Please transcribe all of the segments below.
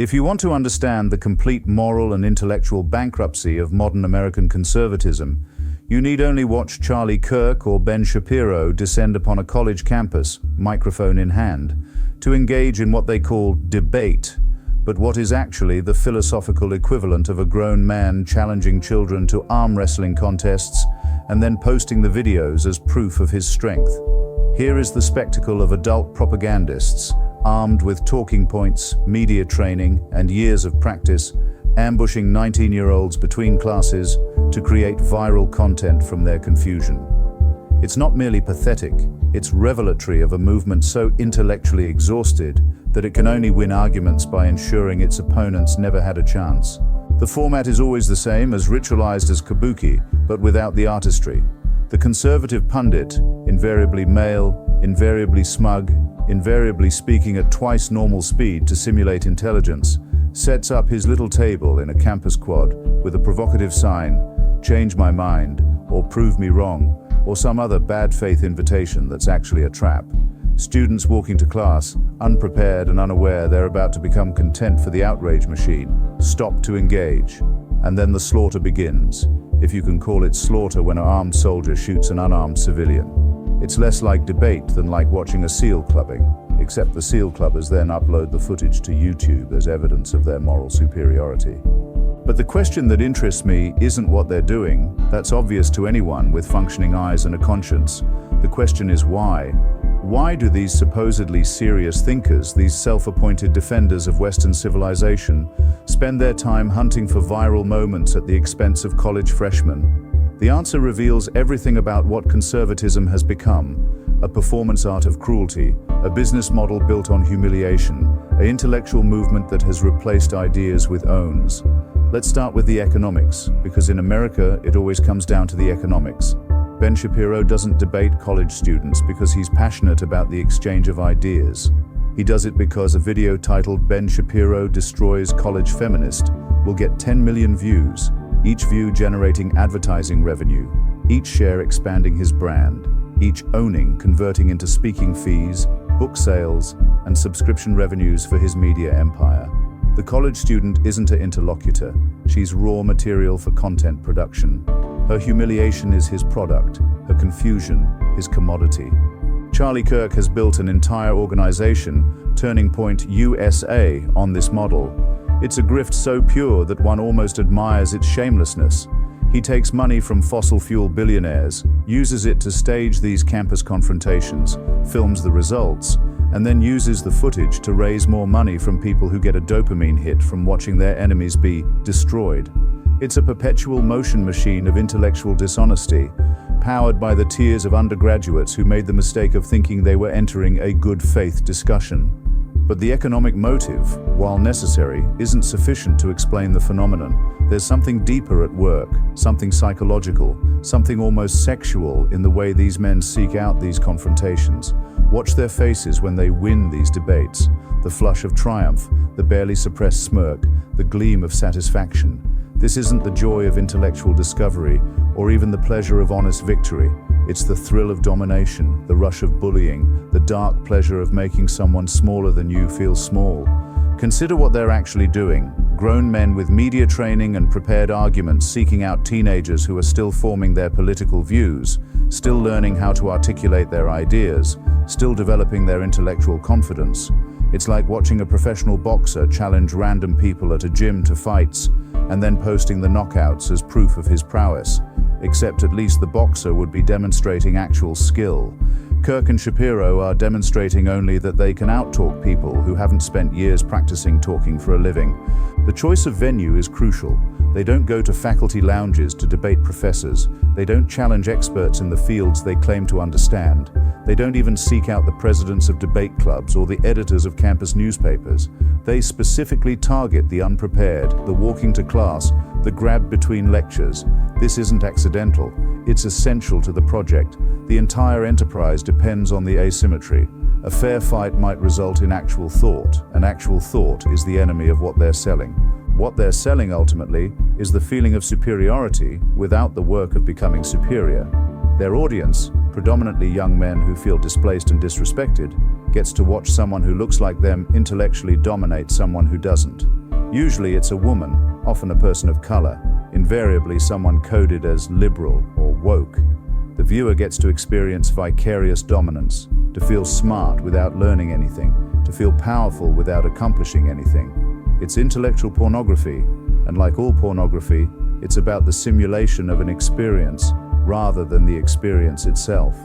If you want to understand the complete moral and intellectual bankruptcy of modern American conservatism, you need only watch Charlie Kirk or Ben Shapiro descend upon a college campus, microphone in hand, to engage in what they call debate, but what is actually the philosophical equivalent of a grown man challenging children to arm wrestling contests and then posting the videos as proof of his strength. Here is the spectacle of adult propagandists, armed with talking points, media training, and years of practice, ambushing 19-year-olds between classes to create viral content from their confusion. It's not merely pathetic, it's revelatory of a movement so intellectually exhausted that it can only win arguments by ensuring its opponents never had a chance. The format is always the same, as ritualized as kabuki, but without the artistry. The conservative pundit, invariably male, invariably smug, invariably speaking at twice normal speed to simulate intelligence, sets up his little table in a campus quad with a provocative sign, "Change my mind," or "Prove me wrong," or some other bad faith invitation that's actually a trap. Students walking to class, unprepared and unaware they're about to become content for the outrage machine, stop to engage. And then the slaughter begins, if you can call it slaughter when an armed soldier shoots an unarmed civilian. It's less like debate than like watching a SEAL clubbing, except the SEAL clubbers then upload the footage to YouTube as evidence of their moral superiority. But the question that interests me isn't what they're doing. That's obvious to anyone with functioning eyes and a conscience. The question is why. Why do these supposedly serious thinkers, these self-appointed defenders of Western civilization, spend their time hunting for viral moments at the expense of college freshmen? The answer reveals everything about what conservatism has become: a performance art of cruelty, a business model built on humiliation, an intellectual movement that has replaced ideas with owns. Let's start with the economics, because in America it always comes down to the economics. Ben Shapiro doesn't debate college students because he's passionate about the exchange of ideas. He does it because a video titled "Ben Shapiro Destroys College Feminist" will get 10 million views, each view generating advertising revenue, each share expanding his brand, each owning converting into speaking fees, book sales, and subscription revenues for his media empire. The college student isn't an interlocutor, she's raw material for content production. Her humiliation is his product, her confusion, his commodity. Charlie Kirk has built an entire organization, Turning Point USA, on this model. It's a grift so pure that one almost admires its shamelessness. He takes money from fossil fuel billionaires, uses it to stage these campus confrontations, films the results, and then uses the footage to raise more money from people who get a dopamine hit from watching their enemies be destroyed. It's a perpetual motion machine of intellectual dishonesty, powered by the tears of undergraduates who made the mistake of thinking they were entering a good faith discussion. But the economic motive, while necessary, isn't sufficient to explain the phenomenon. There's something deeper at work, something psychological, something almost sexual in the way these men seek out these confrontations. Watch their faces when they win these debates. The flush of triumph, the barely suppressed smirk, the gleam of satisfaction. This isn't the joy of intellectual discovery, or even the pleasure of honest victory. It's the thrill of domination, the rush of bullying, the dark pleasure of making someone smaller than you feel small. Consider what they're actually doing. Grown men with media training and prepared arguments seeking out teenagers who are still forming their political views, still learning how to articulate their ideas, still developing their intellectual confidence. It's like watching a professional boxer challenge random people at a gym to fights, and then posting the knockouts as proof of his prowess. Except at least the boxer would be demonstrating actual skill. Kirk and Shapiro are demonstrating only that they can out-talk people who haven't spent years practicing talking for a living. The choice of venue is crucial. They don't go to faculty lounges to debate professors. They don't challenge experts in the fields they claim to understand. They don't even seek out the presidents of debate clubs or the editors of campus newspapers. They specifically target the unprepared, the walking to class, the grab between lectures. This isn't accidental. It's essential to the project. The entire enterprise depends on the asymmetry. A fair fight might result in actual thought, and actual thought is the enemy of what they're selling. What they're selling ultimately is the feeling of superiority without the work of becoming superior. Their audience, predominantly young men who feel displaced and disrespected, gets to watch someone who looks like them intellectually dominate someone who doesn't. Usually it's a woman, often a person of color, invariably someone coded as liberal or woke. The viewer gets to experience vicarious dominance, to feel smart without learning anything, to feel powerful without accomplishing anything. It's intellectual pornography, and like all pornography, it's about the simulation of an experience rather than the experience itself.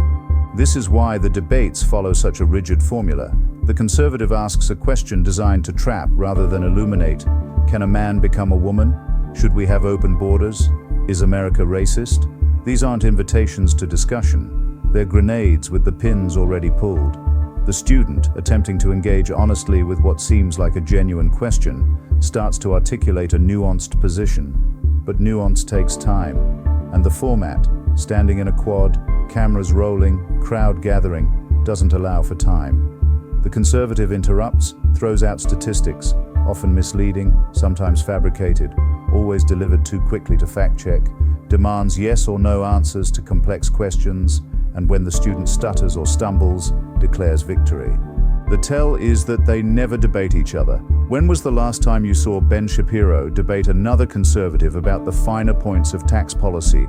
This is why the debates follow such a rigid formula. The conservative asks a question designed to trap rather than illuminate. Can a man become a woman? Should we have open borders? Is America racist? These aren't invitations to discussion. They're grenades with the pins already pulled. The student, attempting to engage honestly with what seems like a genuine question, starts to articulate a nuanced position. But nuance takes time, and the format, standing in a quad, cameras rolling, crowd gathering, doesn't allow for time. The conservative interrupts, throws out statistics, often misleading, sometimes fabricated, always delivered too quickly to fact-check, demands yes or no answers to complex questions, and when the student stutters or stumbles, declares victory. The tell is that they never debate each other. When was the last time you saw Ben Shapiro debate another conservative about the finer points of tax policy?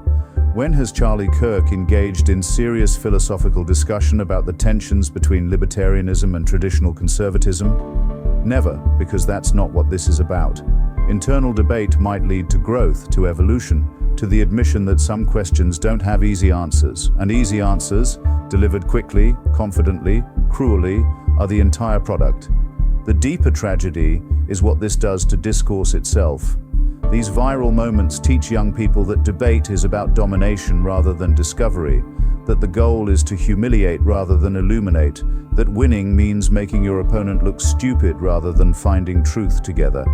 When has Charlie Kirk engaged in serious philosophical discussion about the tensions between libertarianism and traditional conservatism? Never, because that's not what this is about. Internal debate might lead to growth, to evolution, to the admission that some questions don't have easy answers, and easy answers, delivered quickly, confidently, cruelly, are the entire product. The deeper tragedy is what this does to discourse itself. These viral moments teach young people that debate is about domination rather than discovery, that the goal is to humiliate rather than illuminate, that winning means making your opponent look stupid rather than finding truth together.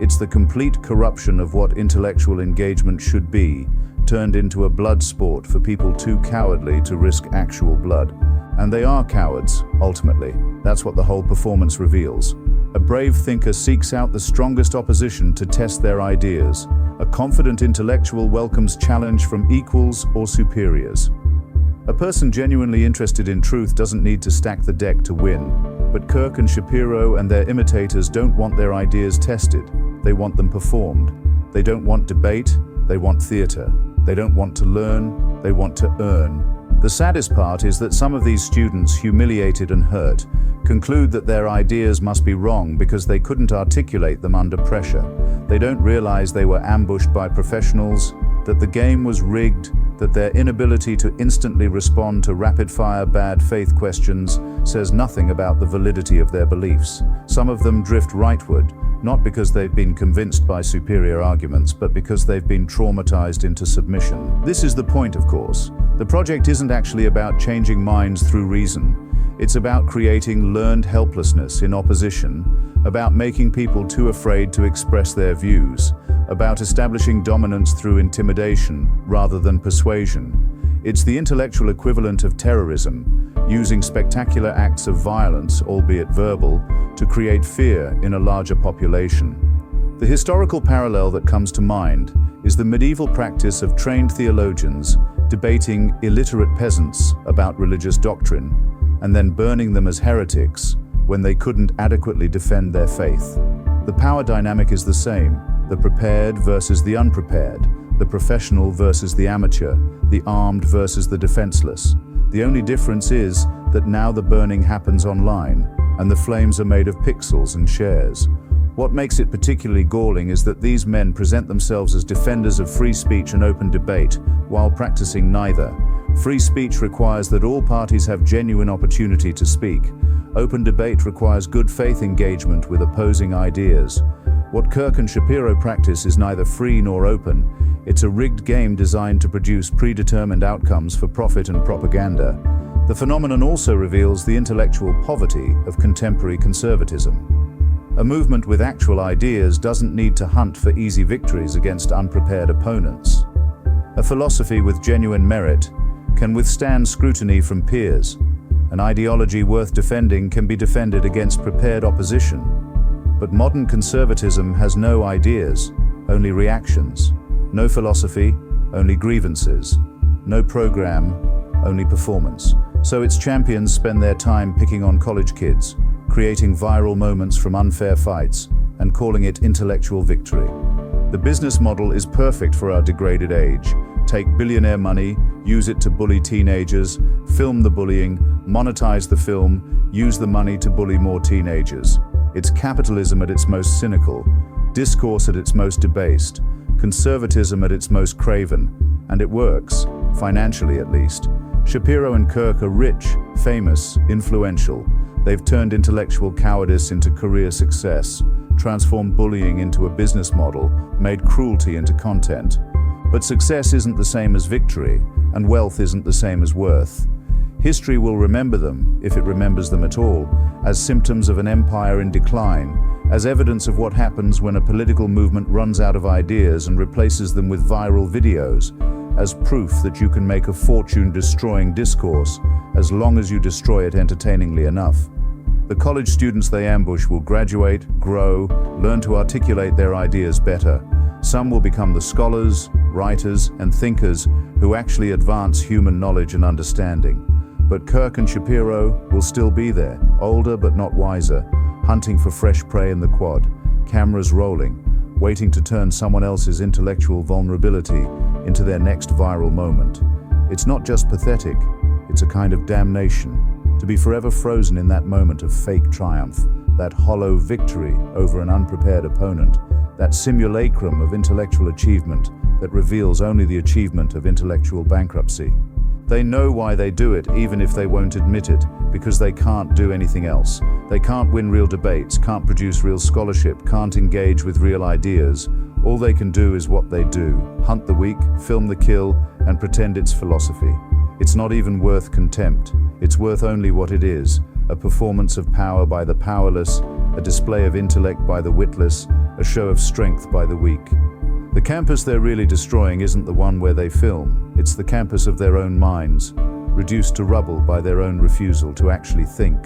It's the complete corruption of what intellectual engagement should be, turned into a blood sport for people too cowardly to risk actual blood. And they are cowards, ultimately. That's what the whole performance reveals. A brave thinker seeks out the strongest opposition to test their ideas. A confident intellectual welcomes challenge from equals or superiors. A person genuinely interested in truth doesn't need to stack the deck to win. But Kirk and Shapiro and their imitators don't want their ideas tested. They want them performed. They don't want debate, they want theater. They don't want to learn, they want to earn. The saddest part is that some of these students, humiliated and hurt, conclude that their ideas must be wrong because they couldn't articulate them under pressure. They don't realize they were ambushed by professionals, that the game was rigged, that their inability to instantly respond to rapid-fire bad faith questions says nothing about the validity of their beliefs. Some of them drift rightward, not because they've been convinced by superior arguments, but because they've been traumatized into submission. This is the point, of course. The project isn't actually about changing minds through reason. It's about creating learned helplessness in opposition, about making people too afraid to express their views, about establishing dominance through intimidation rather than persuasion. It's the intellectual equivalent of terrorism, using spectacular acts of violence, albeit verbal, to create fear in a larger population. The historical parallel that comes to mind is the medieval practice of trained theologians debating illiterate peasants about religious doctrine, and then burning them as heretics when they couldn't adequately defend their faith. The power dynamic is the same, the prepared versus the unprepared, the professional versus the amateur, the armed versus the defenseless. The only difference is that now the burning happens online, and the flames are made of pixels and shares. What makes it particularly galling is that these men present themselves as defenders of free speech and open debate, while practicing neither. Free speech requires that all parties have genuine opportunity to speak. Open debate requires good faith engagement with opposing ideas. What Kirk and Shapiro practice is neither free nor open. It's a rigged game designed to produce predetermined outcomes for profit and propaganda. The phenomenon also reveals the intellectual poverty of contemporary conservatism. A movement with actual ideas doesn't need to hunt for easy victories against unprepared opponents. A philosophy with genuine merit can withstand scrutiny from peers. An ideology worth defending can be defended against prepared opposition. But modern conservatism has no ideas, only reactions. No philosophy, only grievances. No program, only performance. So its champions spend their time picking on college kids, creating viral moments from unfair fights, and calling it intellectual victory. The business model is perfect for our degraded age. Take billionaire money, use it to bully teenagers, film the bullying, monetize the film, use the money to bully more teenagers. It's capitalism at its most cynical, discourse at its most debased, conservatism at its most craven, and it works, financially at least. Shapiro and Kirk are rich, famous, influential. They've turned intellectual cowardice into career success, transformed bullying into a business model, made cruelty into content. But success isn't the same as victory, and wealth isn't the same as worth. History will remember them, if it remembers them at all, as symptoms of an empire in decline, as evidence of what happens when a political movement runs out of ideas and replaces them with viral videos, as proof that you can make a fortune destroying discourse as long as you destroy it entertainingly enough. The college students they ambush will graduate, grow, learn to articulate their ideas better. Some will become the scholars, writers, and thinkers who actually advance human knowledge and understanding. But Kirk and Shapiro will still be there, older but not wiser, hunting for fresh prey in the quad, cameras rolling, waiting to turn someone else's intellectual vulnerability into their next viral moment. It's not just pathetic, it's a kind of damnation, to be forever frozen in that moment of fake triumph, that hollow victory over an unprepared opponent, that simulacrum of intellectual achievement that reveals only the achievement of intellectual bankruptcy. They know why they do it, even if they won't admit it, because they can't do anything else. They can't win real debates, can't produce real scholarship, can't engage with real ideas. All they can do is what they do: hunt the weak, film the kill, and pretend it's philosophy. It's not even worth contempt. It's worth only what it is: a performance of power by the powerless, a display of intellect by the witless, a show of strength by the weak. The campus they're really destroying isn't the one where they film. It's the campus of their own minds, reduced to rubble by their own refusal to actually think.